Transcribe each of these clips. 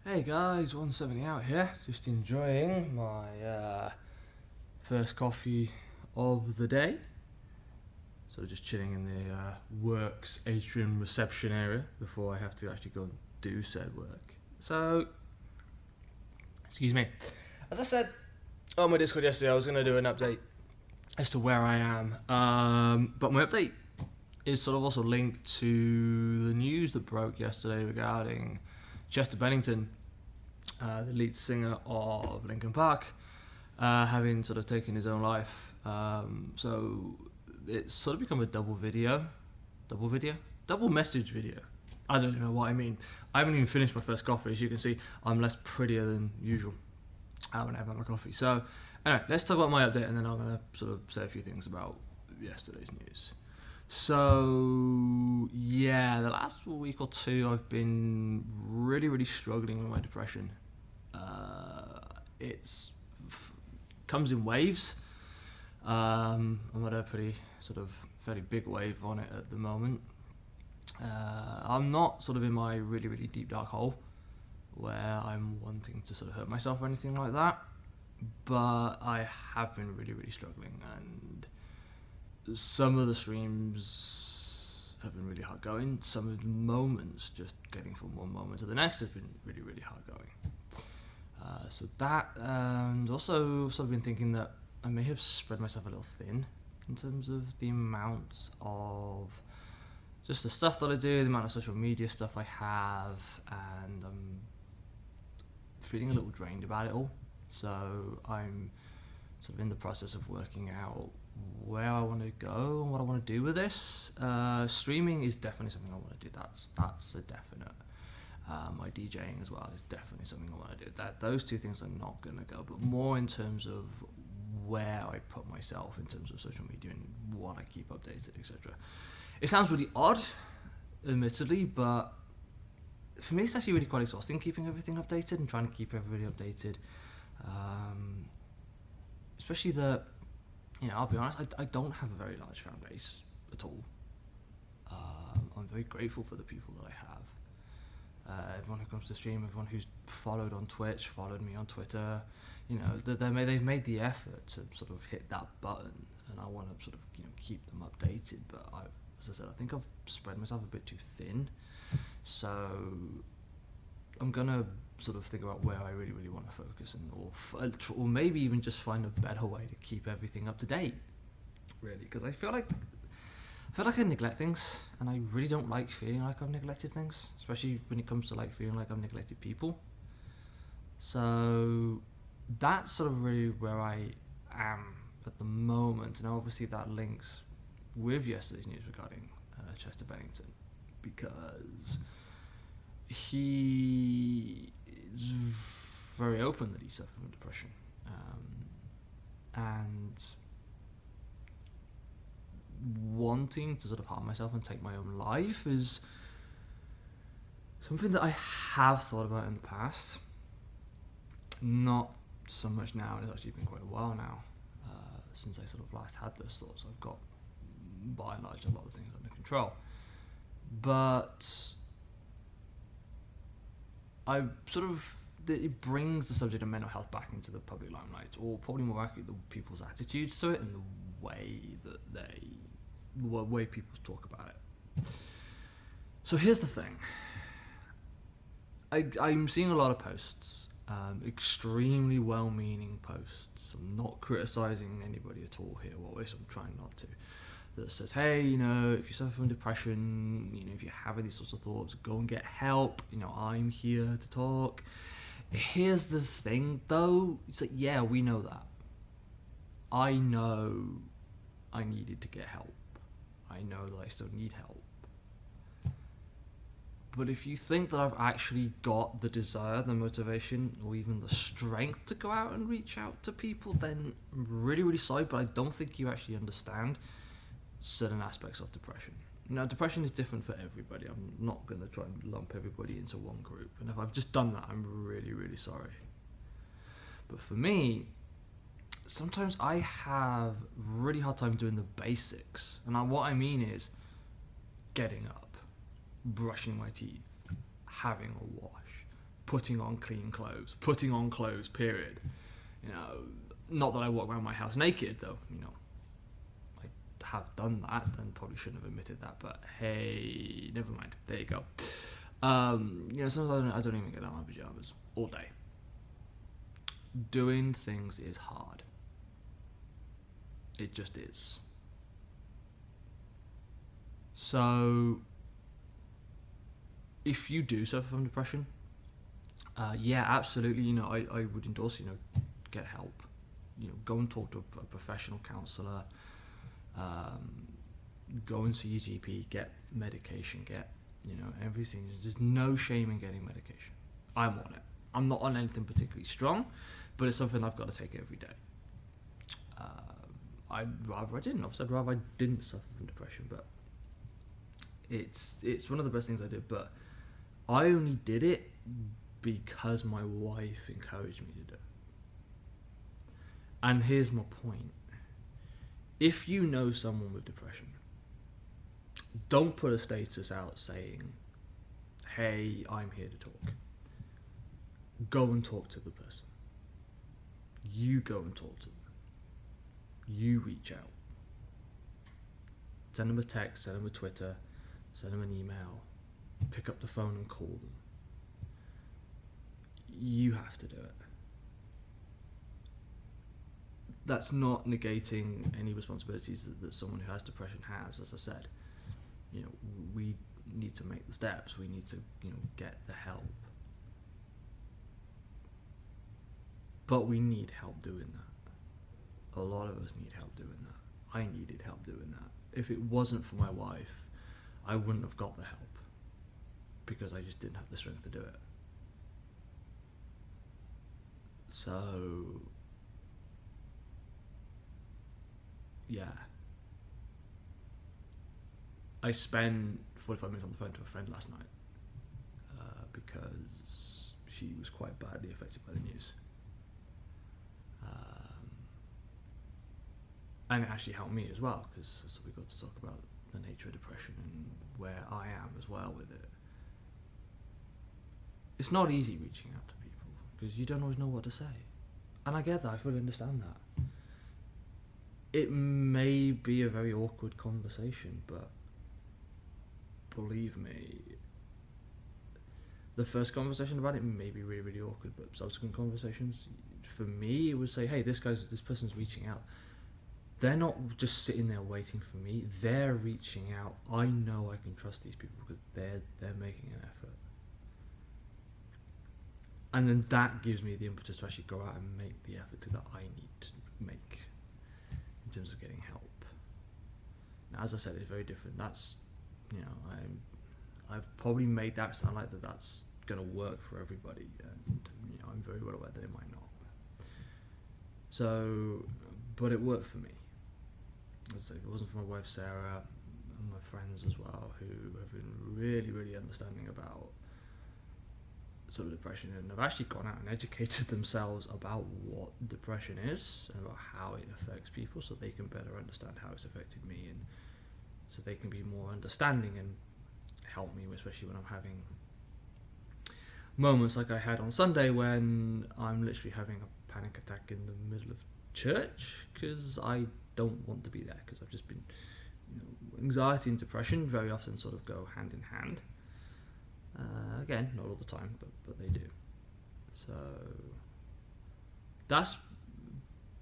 Hey guys, 170 out here, just enjoying my first coffee of the day. Sort of just chilling in the works atrium reception area before I have to actually go and do said work. So, excuse me. As I said on my Discord yesterday, I was going to do an update as to where I am. But my update is sort of also linked to the news that broke yesterday regarding Chester Bennington, the lead singer of Linkin Park, having sort of taken his own life. So it's sort of become a double message video. I don't even know what I mean. I haven't even finished my first coffee. As you can see, I'm less prettier than usual when I have my coffee. So anyway, let's talk about my update, and then I'm going to sort of say a few things about yesterday's news. So yeah, the last week or two I've been really struggling with my depression. It's comes in waves. I'm at a pretty sort of fairly big wave on it at the moment. I'm not sort of in my really deep dark hole where I'm wanting to sort of hurt myself or anything like that, but I have been really struggling, and some of the streams have been really hard going. Some of the moments, just getting from one moment to the next, has been really hard going. So that, and also sort of been thinking that I may have spread myself a little thin in terms of the amount of just the stuff that I do, the amount of social media stuff I have, and I'm feeling a little drained about it all. So I'm sort of in the process of working out where I want to go and what I want to do with this. Streaming is definitely something I want to do. That's a definite. My DJing as well is definitely something I want to do. Those two things are not going to go, but more in terms of where I put myself in terms of social media and what I keep updated, etc. It sounds really odd, admittedly, but for me it's actually really quite exhausting keeping everything updated and trying to keep everybody updated. Especially that, I'll be honest, I don't have a very large fan base at all. I'm very grateful for the people that I have. Everyone who comes to stream, everyone who's followed on Twitch, followed me on Twitter, they've made the effort to sort of hit that button, and I want to sort of keep them updated. But as I said, I think I've spread myself a bit too thin, so I'm gonna sort of think about where I really want to focus, and or maybe even just find a better way to keep everything up to date. Really, because I feel like I neglect things, and I really don't like feeling like I've neglected things, especially when it comes to like feeling like I've neglected people. So that's sort of really where I am at the moment, and obviously that links with yesterday's news regarding Chester Bennington, because he is very open that he suffered from depression, and wanting to sort of harm myself and take my own life is something that I have thought about in the past. Not so much now, and it's actually been quite a while now since I sort of last had those thoughts. I've got, by and large, a lot of things under control. But it brings the subject of mental health back into the public limelight, or probably more accurately, the people's attitudes to it and the way people talk about it. So here's the thing. I'm seeing a lot of posts, extremely well-meaning posts. I'm not criticizing anybody at all here, or at least I'm trying not to. That says, hey, if you suffer from depression, if you're having these sorts of thoughts, go and get help. I'm here to talk. Here's the thing, though. It's like, yeah, we know that. I know I needed to get help. I know that I still need help. But if you think that I've actually got the desire, the motivation, or even the strength to go out and reach out to people, then I'm really sorry, but I don't think you actually understand certain aspects of depression. Now, depression is different for everybody. I'm not going to try and lump everybody into one group. And if I've just done that, I'm really sorry. But for me, sometimes I have really hard time doing the basics. And what I mean is getting up, brushing my teeth, having a wash, putting on clean clothes, putting on clothes, period. You know, not that I walk around my house naked, though, you know, I have done that and probably shouldn't have admitted that, but hey, never mind, there you go. You know, sometimes I don't even get out of my pajamas all day. Doing things is hard. It just is. So, if you do suffer from depression, yeah, absolutely, you know, I would endorse, you know, get help. You know, go and talk to a professional counsellor, go and see your GP, get medication, get, you know, everything. There's no shame in getting medication. I'm on it. I'm not on anything particularly strong, but it's something I've got to take every day. I'd rather I didn't. Obviously, I'd rather I didn't suffer from depression, but it's one of the best things I did. But I only did it because my wife encouraged me to do it. And here's my point. If you know someone with depression, don't put a status out saying, hey, I'm here to talk. Go and talk to the person. You go and talk to them. You reach out. Send them a text, send them a Twitter, send them an email. Pick up the phone and call them. You have to do it. That's not negating any responsibilities that someone who has depression has. As I said, you know, we need to make the steps. We need to, you know, get the help. But we need help doing that. A lot of us need help doing that. I needed help doing that. If it wasn't for my wife, I wouldn't have got the help because I just didn't have the strength to do it. So, yeah. I spent 45 minutes on the phone to a friend last night because she was quite badly affected by the news. And it actually helped me as well, because so we got to talk about the nature of depression and where I am as well with it. It's not easy reaching out to people, because you don't always know what to say. And I get that, I fully understand that. It may be a very awkward conversation, but believe me, the first conversation about it may be really, really awkward, but subsequent conversations, for me, it would say, hey, this person's reaching out. They're not just sitting there waiting for me. They're reaching out. I know I can trust these people because they're making an effort. And then that gives me the impetus to actually go out and make the effort that I need to make in terms of getting help. Now, as I said, it's very different. That's, you know, I've probably made that sound like that's going to work for everybody, and you know, I'm very well aware that it might not. So, but it worked for me. As if it wasn't for my wife Sarah and my friends as well, who have been really, really understanding about sort of depression, and have actually gone out and educated themselves about what depression is and about how it affects people, so they can better understand how it's affected me, and so they can be more understanding and help me, especially when I'm having moments like I had on Sunday when I'm literally having a panic attack in the middle of church because I don't want to be there, because I've just been, you know, anxiety and depression very often sort of go hand in hand. Again, not all the time, but they do. So that's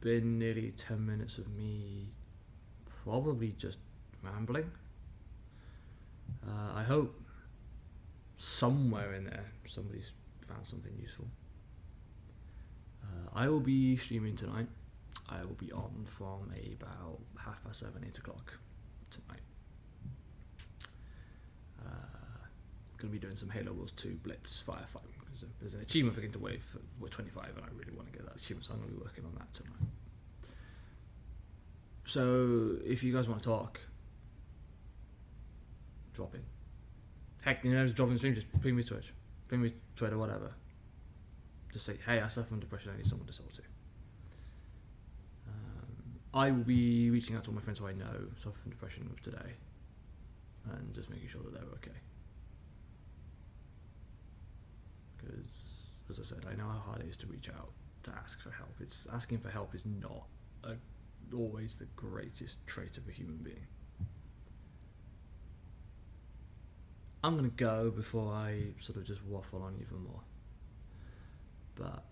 been nearly 10 minutes of me probably just rambling. I hope somewhere in there somebody's found something useful. I will be streaming tonight. I will be on from about 7:30, 8 o'clock tonight. Going to be doing some Halo Wars 2 Blitz firefighting, because there's an achievement for getting to wave 25, and I really want to get that achievement, so I'm going to be working on that tonight. So if you guys want to talk, drop in. Heck, you know, just drop in the stream, just ping me Twitch, ping me Twitter, whatever. Just say, hey, I suffer from depression, I need someone to talk to. I will be reaching out to all my friends who I know suffer from depression today, and just making sure that they're okay. Because as I said, I know how hard it is to reach out to ask for help. Asking for help is not always the greatest trait of a human being. I'm going to go before I sort of just waffle on even more. But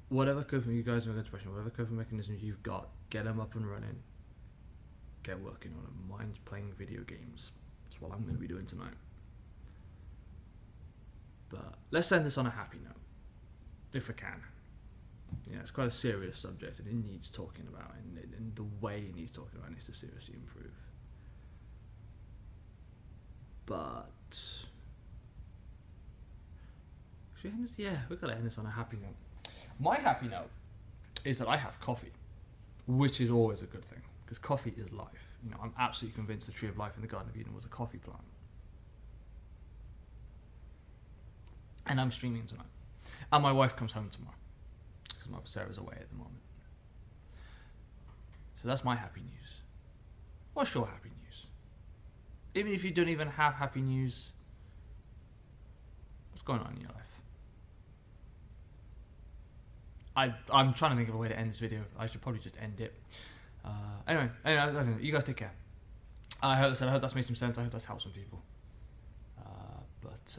whatever coping, you guys with depression, whatever coping mechanisms you've got, get them up and running. Get working on them. Mine's playing video games. That's what I'm going to be doing tonight. But let's end this on a happy note, if I can. Yeah, it's quite a serious subject, and it needs talking about, and the way it needs talking about needs to seriously improve. But should we end this? Yeah, we've got to end this on a happy note. My happy note is that I have coffee, which is always a good thing, because coffee is life. You know, I'm absolutely convinced the tree of life in the Garden of Eden was a coffee plant. And I'm streaming tonight. And my wife comes home tomorrow, because my Sarah's away at the moment. So that's my happy news. What's your happy news? Even if you don't even have happy news, what's going on in your life? I'm trying to think of a way to end this video. I should probably just end it. Anyway, you guys take care. I hope that's made some sense. I hope that's helped some people. But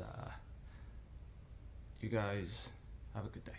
you guys have a good day.